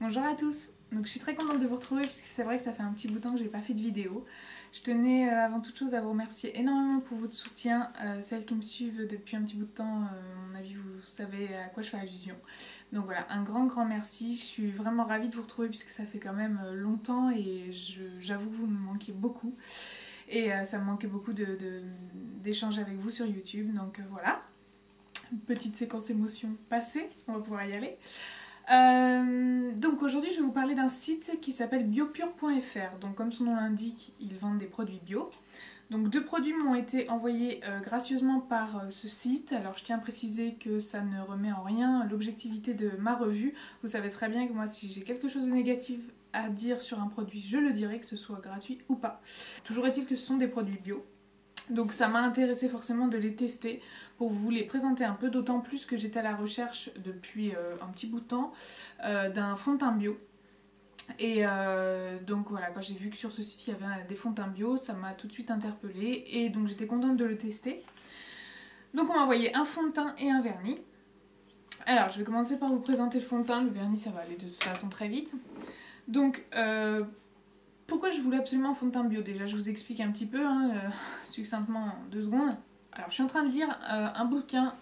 Bonjour à tous. Donc je suis très contente de vous retrouver puisque c'est vrai que ça fait un petit bout de temps que j'ai pas fait de vidéo. Je tenais avant toute chose à vous remercier énormément pour votre soutien. Celles qui me suivent depuis un petit bout de temps, à mon avis vous savez à quoi je fais allusion. Donc voilà, un grand merci. Je suis vraiment ravie de vous retrouver puisque ça fait quand même longtemps et j'avoue que vous me manquiez beaucoup. Et ça me manquait beaucoup d'échanger avec vous sur YouTube. Donc voilà, une petite séquence émotion passée, on va pouvoir y aller. Donc aujourd'hui je vais vous parler d'un site qui s'appelle biopure.fr. Donc comme son nom l'indique, ils vendent des produits bio. Donc 2 produits m'ont été envoyés gracieusement par ce site. Alors je tiens à préciser que ça ne remet en rien l'objectivité de ma revue. Vous savez très bien que moi si j'ai quelque chose de négatif à dire sur un produit, je le dirai, que ce soit gratuit ou pas. Toujours est-il que ce sont des produits bio. Donc ça m'a intéressé forcément de les tester pour vous les présenter un peu, d'autant plus que j'étais à la recherche depuis un petit bout de temps d'un fond de teint bio. Et donc voilà, quand j'ai vu que sur ce site il y avait des fonds de teint bio, ça m'a tout de suite interpellée et donc j'étais contente de le tester. Donc on m'a envoyé un fond de teint et un vernis. Alors je vais commencer par vous présenter le fond de teint, le vernis ça va aller de toute façon très vite. Donc pourquoi je voulais absolument un fond de teint bio? Déjà, je vous explique un petit peu, succinctement en 2 secondes. Alors, je suis en train de lire un bouquin,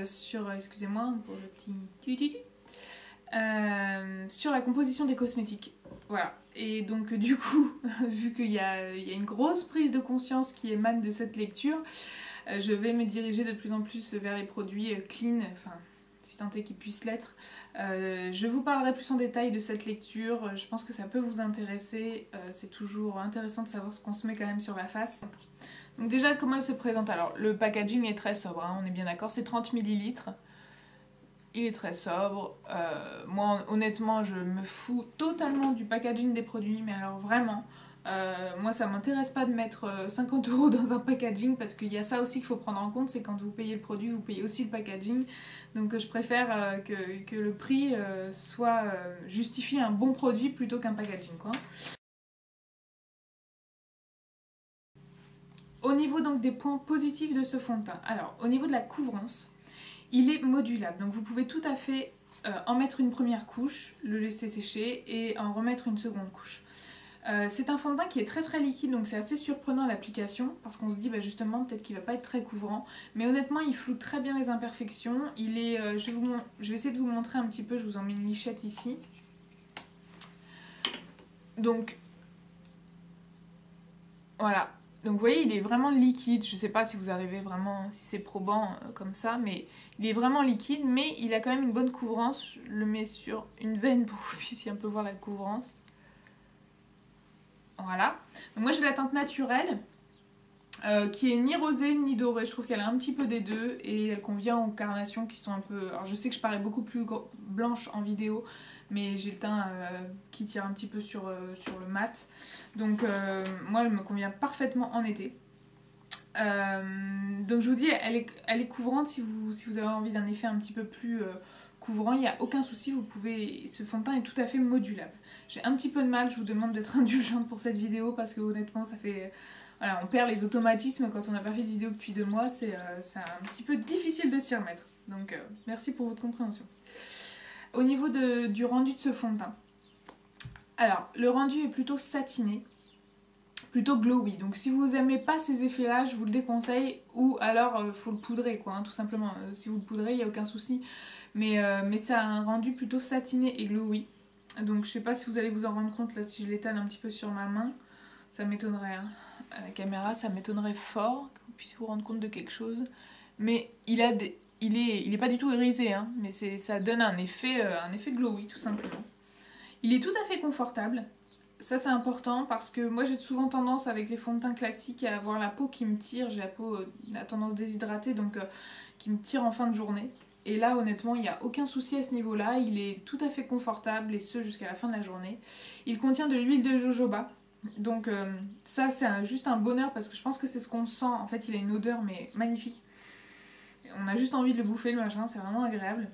sur, excusez-moi pour le petit... sur la composition des cosmétiques. Voilà. Et donc, du coup, vu qu'il y a une grosse prise de conscience qui émane de cette lecture, je vais me diriger de plus en plus vers les produits clean, enfin, si tant est qu'ils puissent l'être. Je vous parlerai plus en détail de cette lecture, je pense que ça peut vous intéresser, c'est toujours intéressant de savoir ce qu'on se met quand même sur la face. Donc déjà, comment elle se présente? Alors, le packaging est très sobre, hein, on est bien d'accord, c'est 30 ml. Il est très sobre. Moi, honnêtement, je me fous totalement du packaging des produits, mais alors vraiment... moi ça m'intéresse pas de mettre 50 € dans un packaging parce qu'il y a ça aussi qu'il faut prendre en compte, c'est quand vous payez le produit, vous payez aussi le packaging. Donc je préfère que le prix soit justifie un bon produit plutôt qu'un packaging, quoi. Au niveau donc des points positifs de ce fond de teint, alors au niveau de la couvrance, il est modulable, donc vous pouvez tout à fait en mettre une première couche, le laisser sécher et en remettre une seconde couche. C'est un fond de teint qui est très liquide, donc c'est assez surprenant à l'application parce qu'on se dit bah justement peut-être qu'il va pas être très couvrant, mais honnêtement il floute très bien les imperfections. Il est, je vais essayer de vous montrer un petit peu, je vous en mets une lichette ici. Donc voilà, donc vous voyez il est vraiment liquide, je sais pas si vous arrivez vraiment, si c'est probant comme ça, mais il est vraiment liquide, mais il a quand même une bonne couvrance. Je le mets sur une veine pour que vous puissiez un peu voir la couvrance. Voilà. Donc moi j'ai la teinte naturelle qui est ni rosée ni dorée. Je trouve qu'elle a un petit peu des deux et elle convient aux carnations qui sont un peu... Alors je sais que je parais beaucoup plus blanche en vidéo, mais j'ai le teint qui tire un petit peu sur le mat. Donc moi elle me convient parfaitement en été. Donc je vous dis, elle est couvrante si vous avez envie d'un effet un petit peu plus... couvrant, il n'y a aucun souci, vous pouvez... Ce fond de teint est tout à fait modulable. J'ai un petit peu de mal, je vous demande d'être indulgente pour cette vidéo parce que honnêtement ça fait... Voilà, on perd les automatismes quand on n'a pas fait de vidéo depuis 2 mois, c'est un petit peu difficile de s'y remettre. Donc merci pour votre compréhension. Au niveau du rendu de ce fond de teint, alors le rendu est plutôt satiné, plutôt glowy, donc si vous n'aimez pas ces effets là je vous le déconseille, ou alors faut le poudrer quoi, hein, tout simplement. Si vous le poudrez il n'y a aucun souci, mais ça a un rendu plutôt satiné et glowy, donc je sais pas si vous allez vous en rendre compte là si je l'étale un petit peu sur ma main, ça m'étonnerait, hein. À la caméra ça m'étonnerait fort que vous puissiez vous rendre compte de quelque chose, mais il est pas du tout irisé, hein, mais ça donne un effet glowy tout simplement. Il est tout à fait confortable. Ça c'est important parce que moi j'ai souvent tendance avec les fonds de teint classiques à avoir la peau qui me tire, j'ai la peau à tendance déshydratée, donc qui me tire en fin de journée. Et là honnêtement il n'y a aucun souci à ce niveau là, il est tout à fait confortable et ce jusqu'à la fin de la journée. Il contient de l'huile de jojoba, donc ça c'est juste un bonheur parce que je pense que c'est ce qu'on sent, en fait il a une odeur mais magnifique. On a juste envie de le bouffer le machin, c'est vraiment agréable.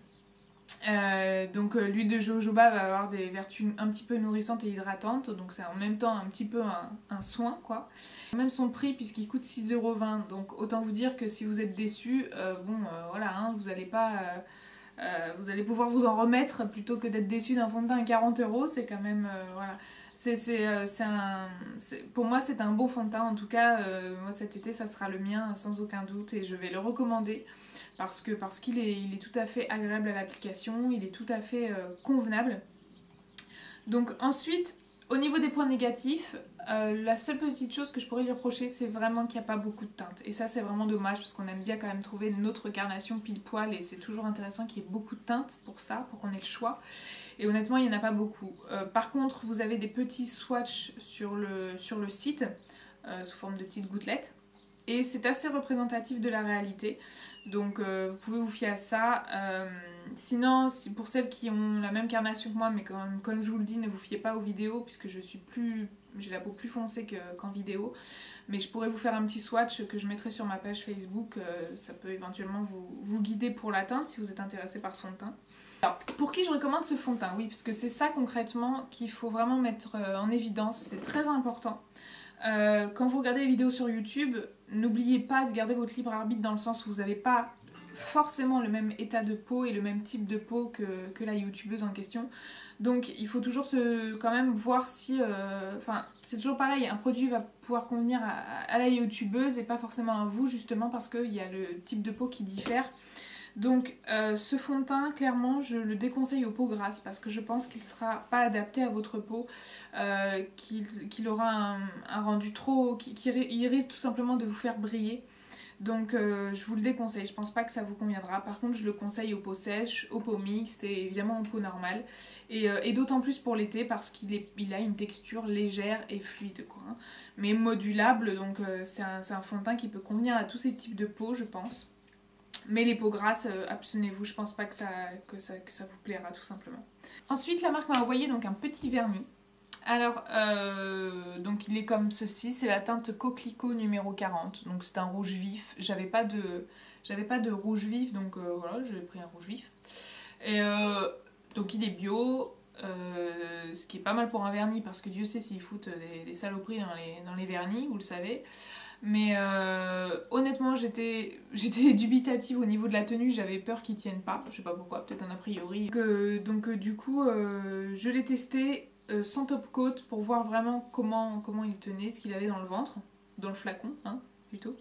Donc l'huile de jojoba va avoir des vertus un petit peu nourrissantes et hydratantes, donc c'est en même temps un petit peu un soin quoi. Même son prix puisqu'il coûte 6,20 €, donc autant vous dire que si vous êtes déçu, bon voilà, hein, vous n'allez pas Vous allez pouvoir vous en remettre plutôt que d'être déçu d'un fond de teint à 40 €. C'est quand même... voilà. Pour moi, c'est un bon fond de teint. En tout cas, moi cet été, ça sera le mien sans aucun doute et je vais le recommander parce qu'il est, il est tout à fait agréable à l'application, il est tout à fait convenable. Donc ensuite, au niveau des points négatifs, la seule petite chose que je pourrais lui reprocher, c'est vraiment qu'il n'y a pas beaucoup de teintes. Et ça, c'est vraiment dommage parce qu'on aime bien quand même trouver notre carnation pile poil et c'est toujours intéressant qu'il y ait beaucoup de teintes pour ça, pour qu'on ait le choix. Et honnêtement, il n'y en a pas beaucoup. Par contre, vous avez des petits swatchs sur le site, sous forme de petites gouttelettes. Et c'est assez représentatif de la réalité. Donc vous pouvez vous fier à ça. Sinon, pour celles qui ont la même carnation que moi, mais comme je vous le dis, ne vous fiez pas aux vidéos, puisque j'ai la peau plus foncée qu'en vidéo. Mais je pourrais vous faire un petit swatch que je mettrai sur ma page Facebook. Ça peut éventuellement vous guider pour la teinte, si vous êtes intéressé par son teint. Alors, pour qui je recommande ce fond de teint? Oui, parce que c'est ça concrètement qu'il faut vraiment mettre en évidence, c'est très important. Quand vous regardez les vidéos sur YouTube, n'oubliez pas de garder votre libre arbitre dans le sens où vous n'avez pas forcément le même état de peau et le même type de peau que la youtubeuse en question. Donc il faut toujours quand même voir si... Enfin, c'est toujours pareil, un produit va pouvoir convenir à la youtubeuse et pas forcément à vous, justement parce qu'il y a le type de peau qui diffère. Donc ce fond de teint, clairement, je le déconseille aux peaux grasses parce que je pense qu'il ne sera pas adapté à votre peau, qu'il aura un rendu trop... il risque tout simplement de vous faire briller. Donc je vous le déconseille, je pense pas que ça vous conviendra. Par contre, je le conseille aux peaux sèches, aux peaux mixtes et évidemment aux peaux normales. Et d'autant plus pour l'été parce qu'il a une texture légère et fluide, quoi, hein. Mais modulable, donc c'est un fond de teint qui peut convenir à tous ces types de peaux, je pense. Mais les peaux grasses, abstenez-vous, je pense pas que ça vous plaira tout simplement. Ensuite, la marque m'a envoyé donc un petit vernis. Alors, donc il est comme ceci, c'est la teinte Coquelicot numéro 40. Donc c'est un rouge vif. J'avais pas de rouge vif, donc voilà, j'ai pris un rouge vif. Et donc il est bio, ce qui est pas mal pour un vernis parce que Dieu sait s'ils foutent des saloperies dans les vernis, vous le savez. Mais honnêtement, j'étais dubitative au niveau de la tenue, j'avais peur qu'il tienne pas, je sais pas pourquoi, peut-être un a priori. Donc du coup, je l'ai testé sans top coat pour voir vraiment comment il tenait, ce qu'il avait dans le ventre, dans le flacon, hein, plutôt.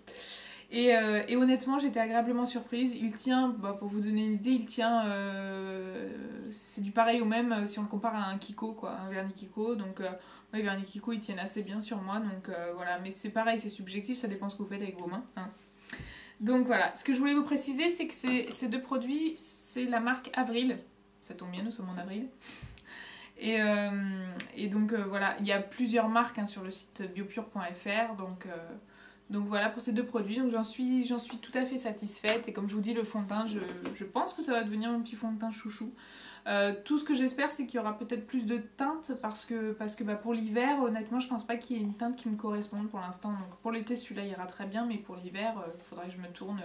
Et honnêtement, j'étais agréablement surprise. Il tient, bah, pour vous donner une idée, il tient, c'est du pareil au même si on le compare à un Kiko, quoi, un vernis Kiko. Donc oui, vernis Kiko, ils tiennent assez bien sur moi, donc voilà. Mais c'est pareil, c'est subjectif, ça dépend ce que vous faites avec vos mains, hein. Donc voilà, ce que je voulais vous préciser, c'est que ces deux produits, c'est la marque Avril. Ça tombe bien, nous sommes en avril. Et donc voilà, il y a plusieurs marques, hein, sur le site biopure.fr, donc voilà pour ces deux produits. Donc j'en suis tout à fait satisfaite et comme je vous dis, le fond de teint, je pense que ça va devenir un petit fond de teint chouchou. Tout ce que j'espère, c'est qu'il y aura peut-être plus de teintes parce que bah, pour l'hiver, honnêtement, je pense pas qu'il y ait une teinte qui me corresponde pour l'instant. Donc pour l'été, celui-là ira très bien, mais pour l'hiver, il faudrait que je me tourne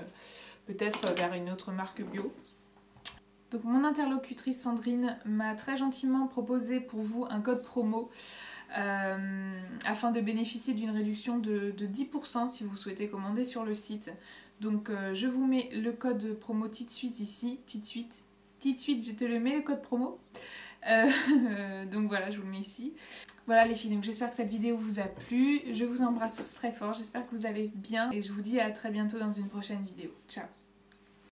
peut-être vers une autre marque bio. Donc mon interlocutrice Sandrine m'a très gentiment proposé pour vous un code promo afin de bénéficier d'une réduction de 10% si vous souhaitez commander sur le site. Donc je vous mets le code promo tout de suite ici, tout de suite, je te le mets le code promo. Donc voilà, je vous le mets ici. Voilà les filles, donc j'espère que cette vidéo vous a plu. Je vous embrasse tous très fort, j'espère que vous allez bien et je vous dis à très bientôt dans une prochaine vidéo. Ciao!